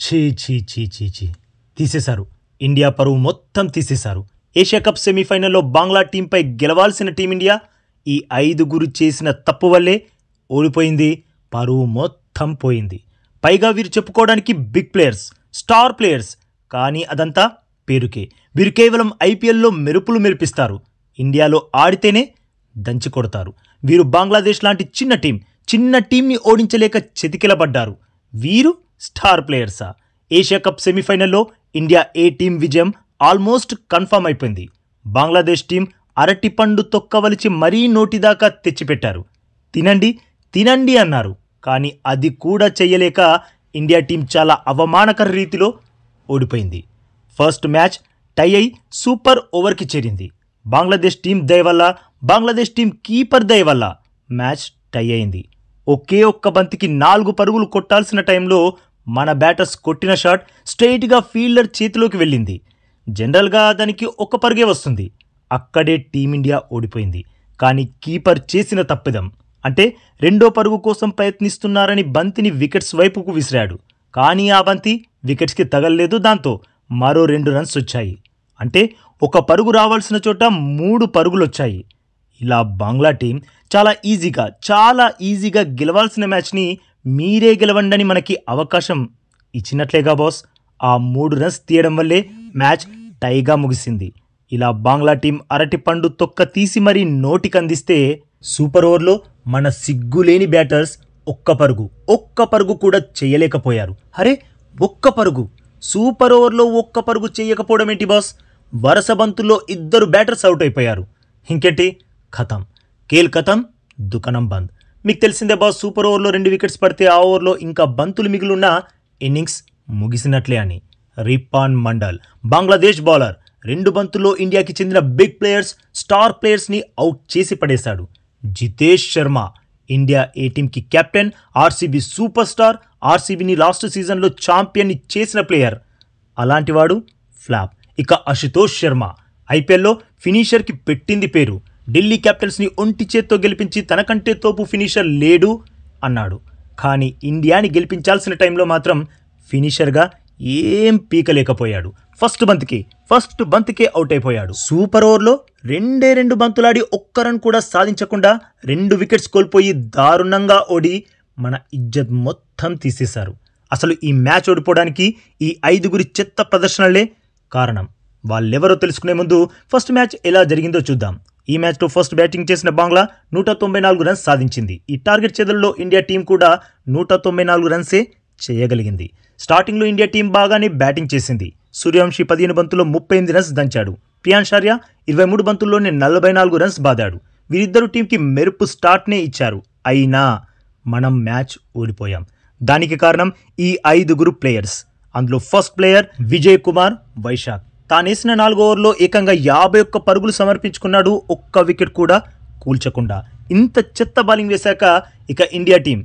ఛీ ఛీ ఛీ ఛీ ఛీ తీసేశారు. ఇండియా పరువు మొత్తం తీసేశారు. ఏషియా కప్ సెమీఫైనల్లో బంగ్లా టీంపై గెలవాల్సిన టీమిండియా ఈ 5 చేసిన తప్పు వల్లే ఓడిపోయింది. పరువు మొత్తం పోయింది. పైగా వీరు చెప్పుకోవడానికి బిగ్ ప్లేయర్స్, స్టార్ ప్లేయర్స్, కానీ అదంతా పేరుకే. వీరు కేవలం ఐపీఎల్లో మెరుపులు మెరిపిస్తారు. ఇండియాలో ఆడితేనే దంచి కొడతారు. వీరు బంగ్లాదేశ్ లాంటి చిన్న టీంని ఓడించలేక చెతికిలబడ్డారు. వీరు స్టార్ ప్లేయర్సా? ఏషియా కప్ సెమీఫైనల్లో ఇండియా ఏ టీం విజయం ఆల్మోస్ట్ కన్ఫర్మ్ అయిపోయింది. బంగ్లాదేశ్ టీం అరటిపండు తొక్కవలిచి మరీ నోటిదాకా తెచ్చిపెట్టారు. తినండి అన్నారు. కానీ అది కూడా చెయ్యలేక ఇండియా టీం చాలా అవమానకర రీతిలో ఓడిపోయింది. ఫస్ట్ మ్యాచ్ టై అయి సూపర్ ఓవర్కి చేరింది. బంగ్లాదేశ్ టీం దయ వల్ల, బంగ్లాదేశ్ టీం కీపర్ దయ వల్ల మ్యాచ్ టై అయింది. ఒకే ఒక్క బంతికి 4 పరుగులు కొట్టాల్సిన టైంలో మన బ్యాటర్స్ కొట్టిన షాట్ స్ట్రెయిట్గా ఫీల్డర్ చేతిలోకి వెళ్ళింది. జనరల్గా దానికి 1 పరుగే వస్తుంది. అక్కడే టీమిండియా ఓడిపోయింది. కానీ కీపర్ చేసిన తప్పిదం అంటే 2వ పరుగు కోసం ప్రయత్నిస్తున్నారని బంతిని వికెట్స్ వైపుకు విసిరాడు. కానీ ఆ బంతి వికెట్స్కి తగలలేదు. దాంతో మరో 2 రన్స్ వచ్చాయి. అంటే 1 పరుగు రావాల్సిన చోట 3 పరుగులు వచ్చాయి. ఇలా బంగ్లా టీం చాలా ఈజీగా గెలవాల్సిన మ్యాచ్ని మీరే గెలవండని మనకి అవకాశం ఇచ్చినట్లేగా బాస్. ఆ 3 రన్స్ తీయడం వల్లే మ్యాచ్ టైగా ముగిసింది. ఇలా బంగ్లా టీం అరటిపండు తొక్క తీసి మరీ నోటికందిస్తే సూపర్ ఓవర్లో మన సిగ్గులేని బ్యాటర్స్ ఒక్క పరుగు కూడా చేయలేకపోయారు. అరే 1 పరుగు! సూపర్ ఓవర్లో 1 పరుగు చేయకపోవడం ఏంటి బాస్? వరుస బంతుల్లో 2 బ్యాటర్స్ అవుట్ అయిపోయారు. ఇంకేంటి? ఖేల్ ఖతం, దుకాణం బంద్. మీకు తెలిసిందే బాస్, సూపర్ ఓవర్లో 2 వికెట్స్ పడితే ఆ ఓవర్లో ఇంకా బంతులు మిగిలిన ఇన్నింగ్స్ ముగిసినట్లే అని. రిపాన్ మండల్ బంగ్లాదేశ్ బౌలర్ 2 బంతుల్లో ఇండియాకి చెందిన బిగ్ ప్లేయర్స్, స్టార్ ప్లేయర్స్ని అవుట్ చేసి పడేశాడు. జితేష్ శర్మ ఇండియా ఏ టీంకి కెప్టెన్, ఆర్సీబీ సూపర్ స్టార్, ఆర్సీబీని లాస్ట్ సీజన్లో ఛాంపియన్ని చేసిన ప్లేయర్. అలాంటివాడు ఫ్లాప్. ఇక అశుతోష్ శర్మ ఐపీఎల్లో ఫినిషర్కి పెట్టింది పేరు. ఢిల్లీ క్యాపిటల్స్ని ఒంటి చేత్తో గెలిపించి తనకంటే తోపు ఫినిషర్ లేడు అన్నాడు. కానీ ఇండియాని గెలిపించాల్సిన టైంలో మాత్రం ఫినిషర్గా ఏం పీకలేకపోయాడు. ఫస్ట్ బంతికే అవుట్ అయిపోయాడు. సూపర్ ఓవర్లో 2 బంతులాడి 1 రన్ కూడా సాధించకుండా 2 వికెట్స్ కోల్పోయి దారుణంగా ఓడి మన ఇజ్జత్ మొత్తం తీసేశారు. అసలు ఈ మ్యాచ్ ఓడిపోవడానికి ఈ 5 చెత్త ప్రదర్శనలే కారణం. వాళ్ళెవరో తెలుసుకునే ముందు ఫస్ట్ మ్యాచ్ ఎలా జరిగిందో చూద్దాం. ఈ మ్యాచ్లో ఫస్ట్ బ్యాటింగ్ చేసిన బంగ్లా 194 రన్స్ సాధించింది. ఈ టార్గెట్ చేతుల్లో ఇండియా టీం కూడా 194 రన్సే చేయగలిగింది. స్టార్టింగ్లో ఇండియా టీం బాగానే బ్యాటింగ్ చేసింది. సూర్యవంశీ 15 బంతుల్లో 38 రన్స్ దంచాడు. పియాన్ షార్యా 23 బంతుల్లోనే 44 రన్స్ బాదాడు. వీరిద్దరు టీంకి మెరుపు స్టార్ట్నే ఇచ్చారు. అయినా మనం మ్యాచ్ ఓడిపోయాం. దానికి కారణం ఈ 5 ప్లేయర్స్. అందులో ఫస్ట్ ప్లేయర్ విజయ్ కుమార్ వైశాఖ్. తానేసిన 4వ ఓవర్లో ఏకంగా 51 పరుగులు సమర్పించుకున్నాడు. 1 వికెట్ కూడా కూల్చకుండా. ఇంత చెత్త బౌలింగ్ వేశాక ఇక ఇండియా టీం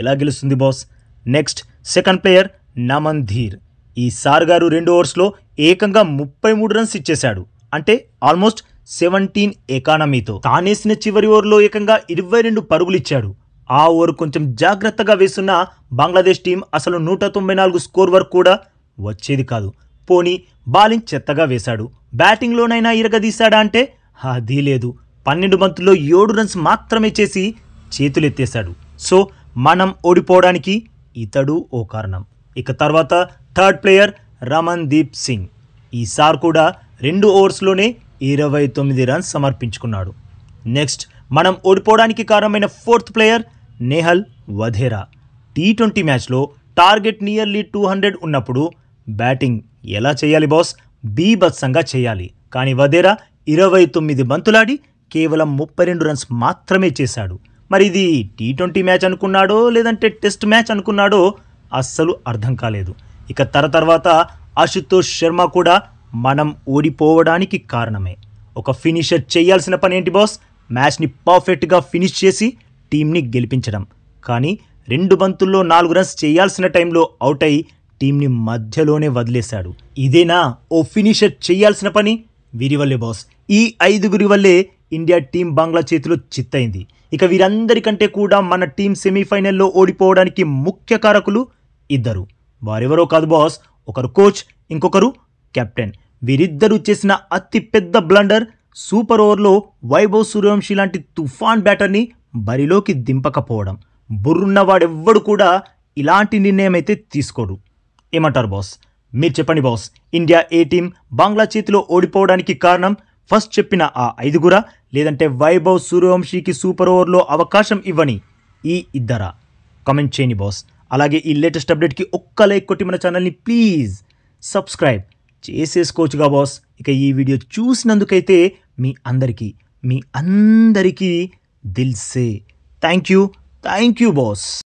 ఎలా గెలుస్తుంది boss? Next second player Naman Dhir. ఈ సార్ గారు 2 ఓవర్స్లో ఏకంగా 33 రన్స్ ఇచ్చేశాడు. అంటే ఆల్మోస్ట్ 17 ఎకానమీతో. తానేసిన చివరి ఓవర్లో ఏకంగా 22 పరుగులు ఇచ్చాడు. ఆ ఓవర్ కొంచెం జాగ్రత్తగా వేస్తున్న బంగ్లాదేశ్ టీం అసలు 194 స్కోర్ వరకు కూడా వచ్చేది కాదు. పోనీ బౌలింగ్ చెత్తగా వేశాడు, బ్యాటింగ్లోనైనా ఇరగదీశాడా అంటే అది లేదు. 12 బంతుల్లో 7 రన్స్ మాత్రమే చేసి చేతులెత్తేశాడు. సో మనం ఓడిపోవడానికి ఇతడు ఓ కారణం. ఇక తర్వాత థర్డ్ ప్లేయర్ రమన్ దీప్ సింగ్. ఈసారి కూడా 2 ఓవర్స్లోనే 29 రన్స్ సమర్పించుకున్నాడు. నెక్స్ట్ మనం ఓడిపోవడానికి కారణమైన fourth player Nehal Wadhera. T20 మ్యాచ్లో టార్గెట్ నియర్లీ 200 ఉన్నప్పుడు బ్యాటింగ్ ఎలా చేయాలి బాస్? బీభత్సంగా చేయాలి. కానీ వధేరా 29 బంతులాడి కేవలం 32 రన్స్ మాత్రమే చేశాడు. మరి ఇది T20 మ్యాచ్ అనుకున్నాడో లేదంటే టెస్ట్ మ్యాచ్ అనుకున్నాడో అస్సలు అర్థం కాలేదు. ఇక తర్వాత అశుతోష్ శర్మ కూడా మనం ఓడిపోవడానికి కారణమే. ఒక ఫినిషర్ చేయాల్సిన పని ఏంటి బాస్? మ్యాచ్ని పర్ఫెక్ట్గా ఫినిష్ చేసి టీంని గెలిపించడం. కానీ 2 బంతుల్లో 4 రన్స్ చేయాల్సిన టైంలో అవుట్ అయి టీంని మధ్యలోనే వదిలేశాడు. ఇదేనా ఓ ఫినిషర్ చేయాల్సిన పని? వీరి వల్లే బాస్. ఈ 5 వల్లే ఇండియా టీం బంగ్లా చేతిలో చిత్తైంది. ఇక వీరందరికంటే కూడా మన టీం సెమీఫైనల్లో ఓడిపోవడానికి ముఖ్య కారకులు 2. వారెవరో కాదు బాస్, ఒకరు కోచ్, ఇంకొకరు కెప్టెన్. వీరిద్దరూ చేసిన అతి పెద్ద బ్లండర్ సూపర్ ఓవర్లో వైభవ్ సూర్యవంశీ లాంటి తుఫాన్ బ్యాటర్ని బరిలోకి దింపకపోవడం. బుర్రున్నవాడెవ్వడు కూడా ఇలాంటి నిర్ణయం అయితే తీసుకోడు. ఏమంటారు బాస్? మీరు చెప్పండి బాస్. ఇండియా ఏ టీం బంగ్లా చేతిలో ఓడిపోవడానికి కారణం ఫస్ట్ చెప్పిన ఆ 5గురా, లేదంటే వైభవ్ సూర్యవంశీకి సూపర్ ఓవర్లో అవకాశం ఇవ్వని ఈ ఇద్దరా? కామెంట్ చేయండి బాస్. అలాగే ఈ లేటెస్ట్ అప్డేట్కి ఒక్క లైక్ కొట్టి మన ఛానల్ని ప్లీజ్ సబ్స్క్రైబ్ చేసేసుకోవచ్చుగా బాస్. ఇక ఈ వీడియో చూసినందుకైతే మీ అందరికీ దిల్ సే థ్యాంక్ యూ బాస్.